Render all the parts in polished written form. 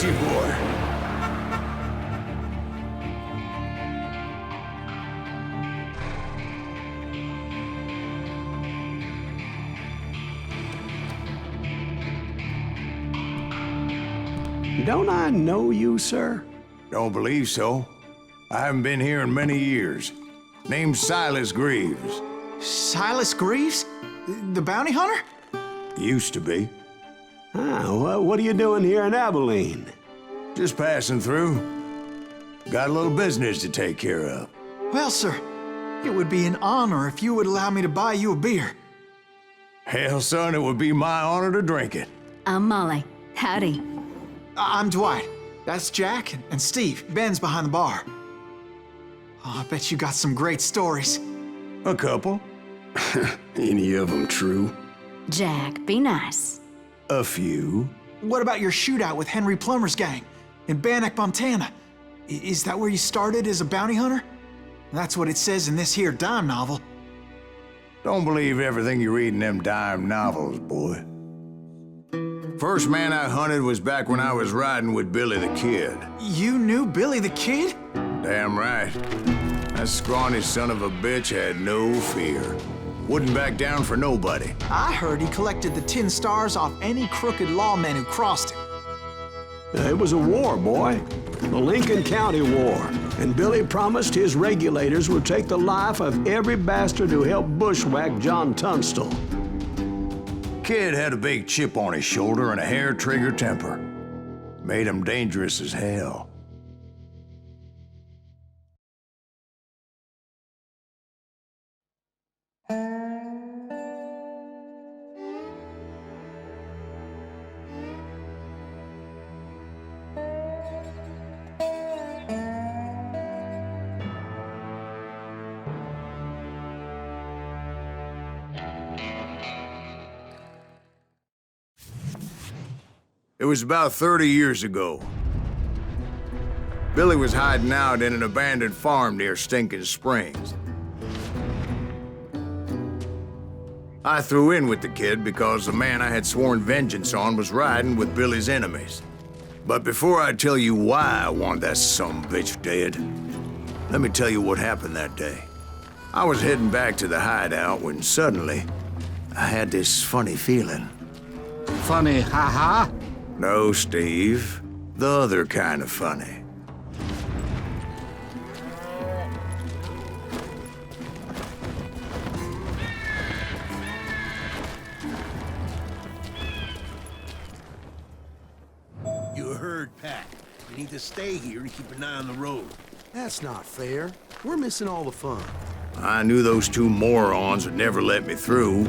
Easy, boy. Don't I know you, sir? Don't believe so. I haven't been here in many years. Name's Silas Greaves. Silas Greaves? The bounty hunter? Used to be. Ah, what are you doing here in Abilene? Just passing through. Got a little business to take care of. Well, sir, it would be an honor if you would allow me to buy you a beer. Hell, son, it would be my honor to drink it. I'm Molly. Howdy. I'm Dwight. That's Jack and Steve. Ben's behind the bar. Oh, I bet you got some great stories. A couple. Any of them true? Jack, be nice. A few. What about your shootout with Henry Plummer's gang in Bannock, Montana? Is that where you started as a bounty hunter? That's what it says in this here dime novel. Don't believe everything you read in them dime novels, boy. First man I hunted was back when I was riding with Billy the Kid. You knew Billy the Kid? Damn right. That scrawny son of a bitch had no fear. Wouldn't back down for nobody. I heard he collected the 10 stars off any crooked lawman who crossed him. It was a war, boy. The Lincoln County War. And Billy promised his regulators would take the life of every bastard who helped bushwhack John Tunstall. Kid had a big chip on his shoulder and a hair-trigger temper. Made him dangerous as hell. It was about 30 years ago. Billy was hiding out in an abandoned farm near Stinking Springs. I threw in with the kid because the man I had sworn vengeance on was riding with Billy's enemies. But before I tell you why I want that sumbitch dead, let me tell you what happened that day. I was heading back to the hideout when suddenly I had this funny feeling. Funny, ha-ha? No, Steve. The other kind of funny. You heard, Pat. We need to stay here and keep an eye on the road. That's not fair. We're missing all the fun. I knew those two morons would never let me through.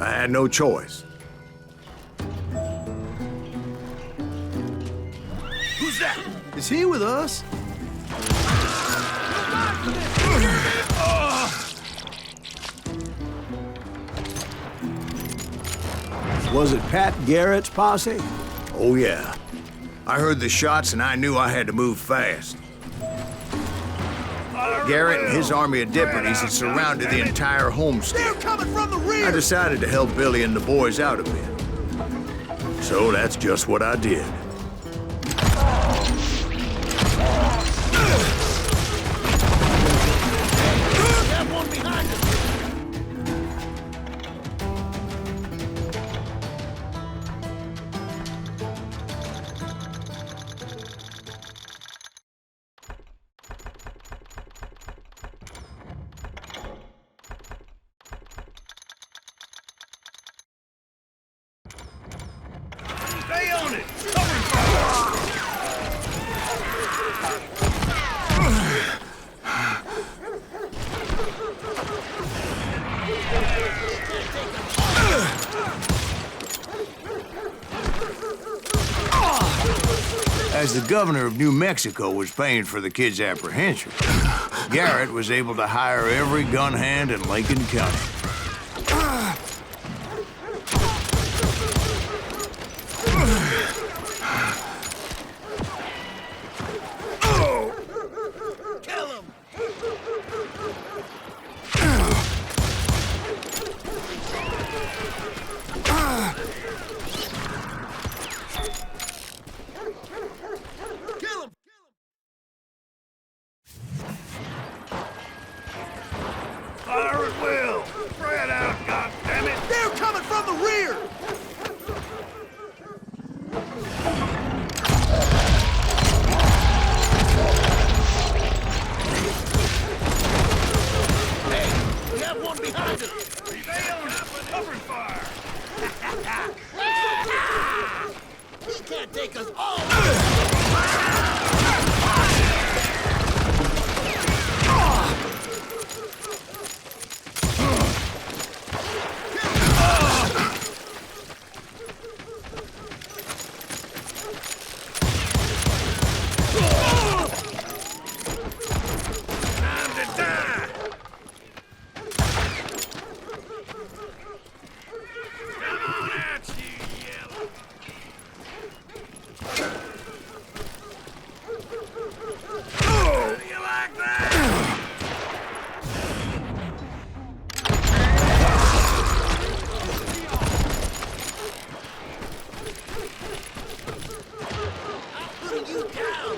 I had no choice. Who's that? Is he with us? Was it Pat Garrett's posse? Oh, yeah. I heard the shots and I knew I had to move fast. Garrett and his army of deputies had surrounded the entire homestead. They're coming from the rear! I decided to help Billy and the boys out a bit. So that's just what I did. That one behind us! Stay on it! Cover fire! As the governor of New Mexico was paying for the kid's apprehension, Garrett was able to hire every gun hand in Lincoln County. Kill him! us all! Time to die! Come on out, you yellow! How do you like that? I'm putting you down!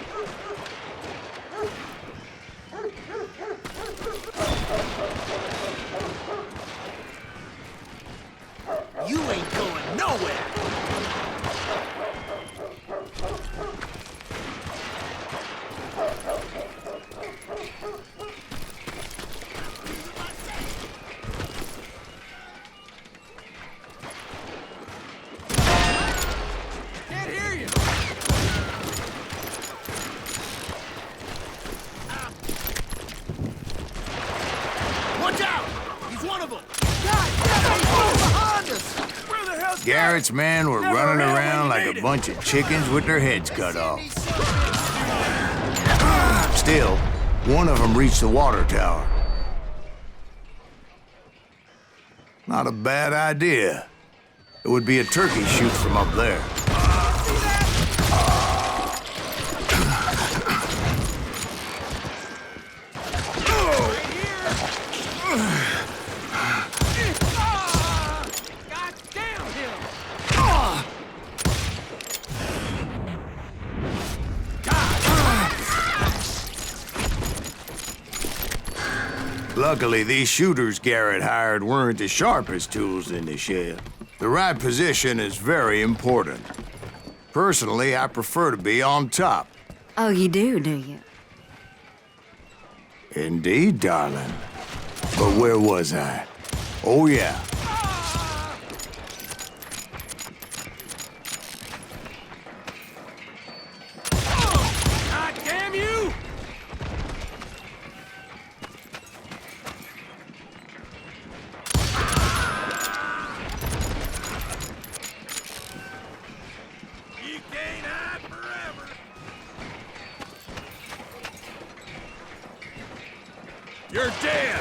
You ain't going nowhere! Can't hear you! Watch out! He's one of them! God damn, he's behind us! Where the hell's Garrett's men were running around like a bunch of chickens with their heads cut off. Still, one of them reached the water tower. Not a bad idea. It would be a turkey shoot from up there. God damn him! Luckily, these shooters Garrett hired weren't the sharpest tools in the shed. The right position is very important. Personally, I prefer to be on top. Oh, you do you? Indeed, darling. But where was I? Oh, yeah. God damn you! You can't hide forever. You're dead.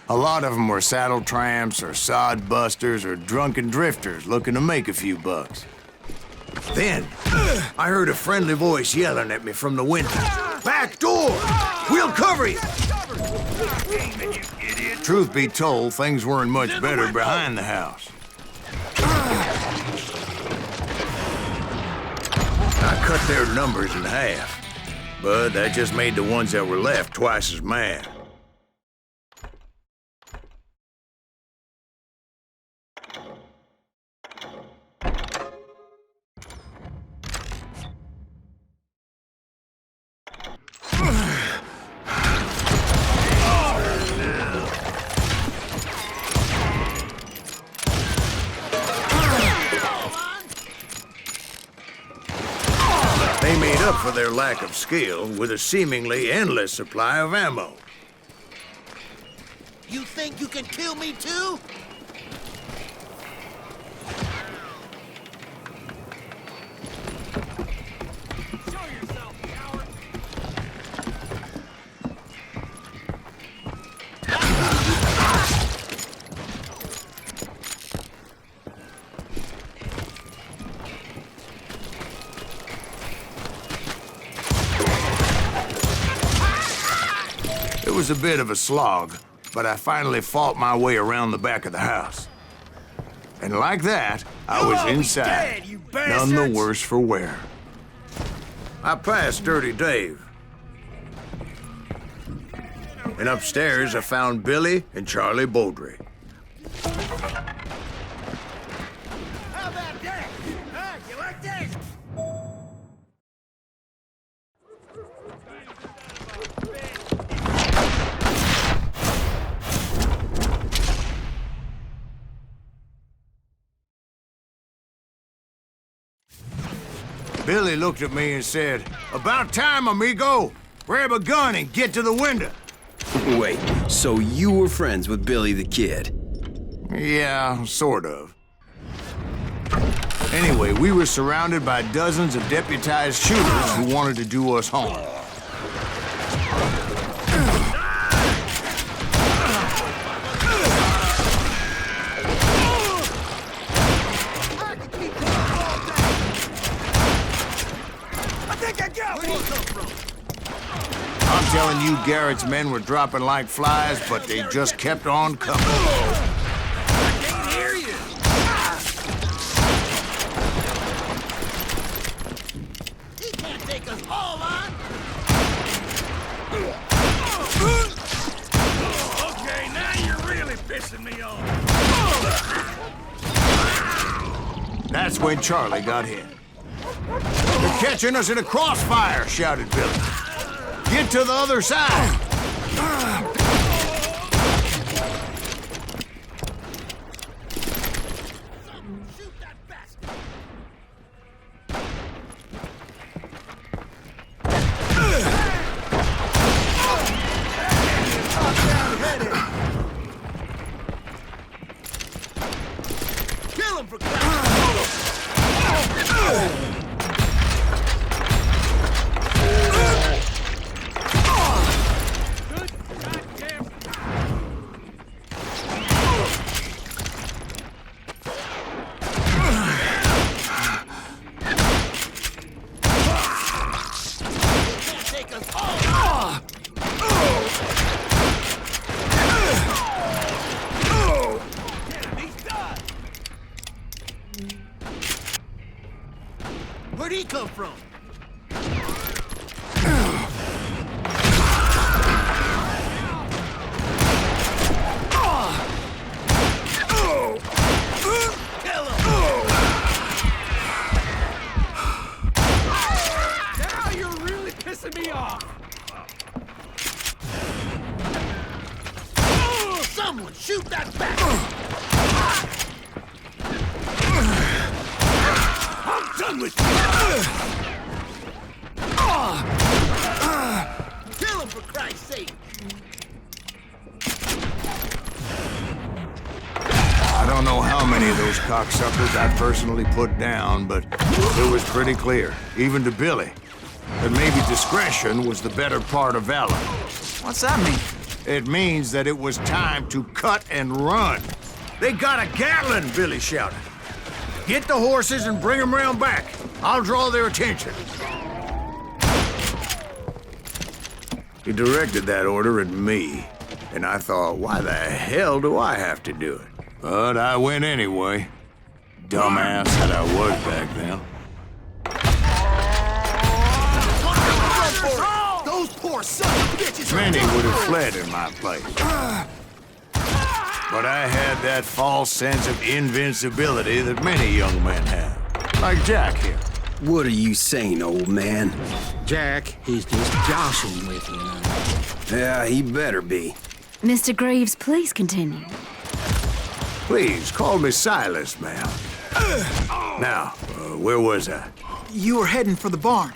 A lot of them were saddle tramps or sod busters or drunken drifters looking to make a few bucks. Then, I heard a friendly voice yelling at me from the window. Back door! We'll cover you! Truth be told, things weren't much better behind the house. I cut their numbers in half, but that just made the ones that were left twice as mad. They made up for their lack of skill with a seemingly endless supply of ammo. You think you can kill me too? Show yourself, coward! It was a bit of a slog, but I finally fought my way around the back of the house. And like that, I You'll was all be inside, dead, you none the bastards! worse for wear. I passed Dirty Dave. And upstairs, I found Billy and Charlie Beaudry. How about that? Huh? You like that? Billy looked at me and said, "About time, amigo. Grab a gun and get to the window." Wait, so you were friends with Billy the Kid? Yeah, sort of. Anyway, we were surrounded by dozens of deputized shooters who wanted to do us harm. I'm telling you, Garrett's men were dropping like flies, but they just kept on coming. I can't hear you. He can't take us all on. Okay, now you're really pissing me off. That's when Charlie got hit. "They're catching us in a crossfire," shouted Billy. "Get to the other side!" Shoot that bastard. Kill him for Where'd he come from? Kill him! Now you're really pissing me off! Someone shoot that bastard! I'm done with you! Kill him for Christ's sake! I don't know how many of those cocksuckers I personally put down, but it was pretty clear, even to Billy, that maybe discretion was the better part of valor. What's that mean? It means that it was time to cut and run. "They got a Gatling," Billy shouted. "Get the horses and bring them round back. I'll draw their attention." He directed that order at me, and I thought, why the hell do I have to do it? But I went anyway. Dumbass that I was back then. Those poor sons of bitches! Many would have fled in my place. But I had that false sense of invincibility that many young men have. Like Jack here. What are you saying, old man? Jack, he's just joshing with you now. Yeah, he better be. Mr. Greaves, please continue. Please, call me Silas, ma'am. Now, where was I? You were heading for the barn.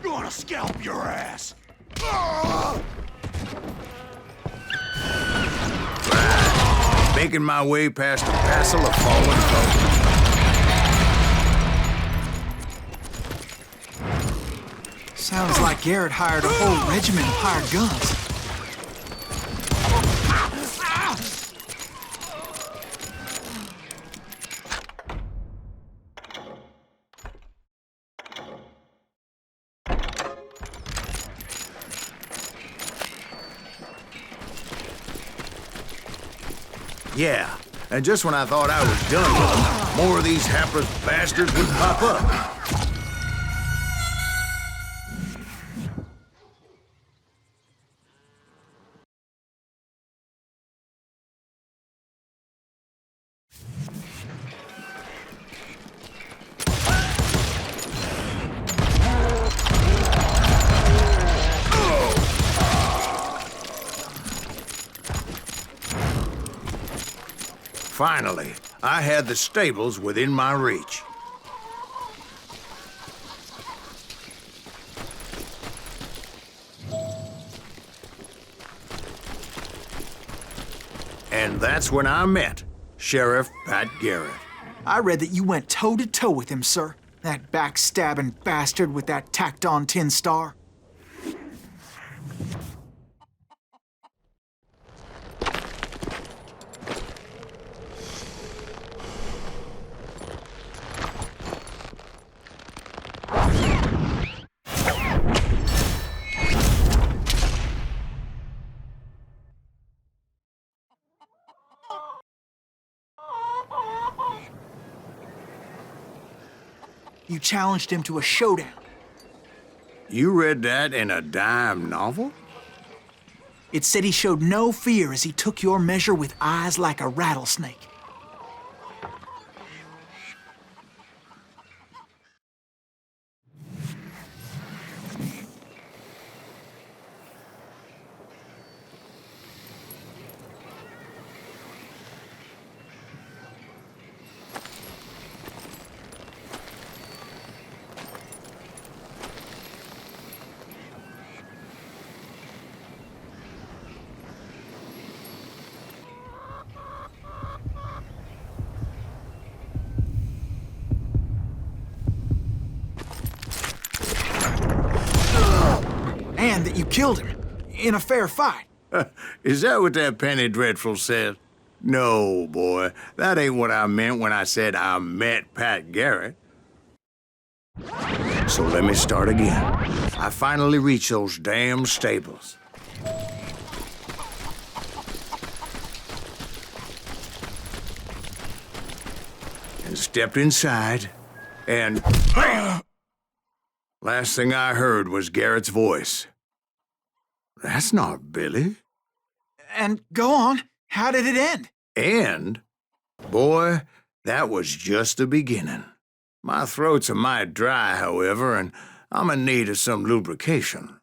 Gonna scalp your ass! Making my way past a passel of fallen foes. Sounds like Garrett hired a whole regiment of hired guns. Yeah, and just when I thought I was done with them, more of these hapless bastards would pop up. Finally, I had the stables within my reach. And that's when I met Sheriff Pat Garrett. I read that you went toe-to-toe with him, sir. That backstabbing bastard with that tacked-on tin star. You challenged him to a showdown. You read that in a dime novel? It said he showed no fear as he took your measure with eyes like a rattlesnake. And that you killed him in a fair fight. Is that what that penny dreadful said? No, boy, that ain't what I meant when I said I met Pat Garrett. So let me start again. I finally reached those damn stables. And stepped inside, and last thing I heard was Garrett's voice. That's not Billy. And go on, how did it end? And, boy, that was just the beginning. My throat's a mite dry, however, and I'm in need of some lubrication.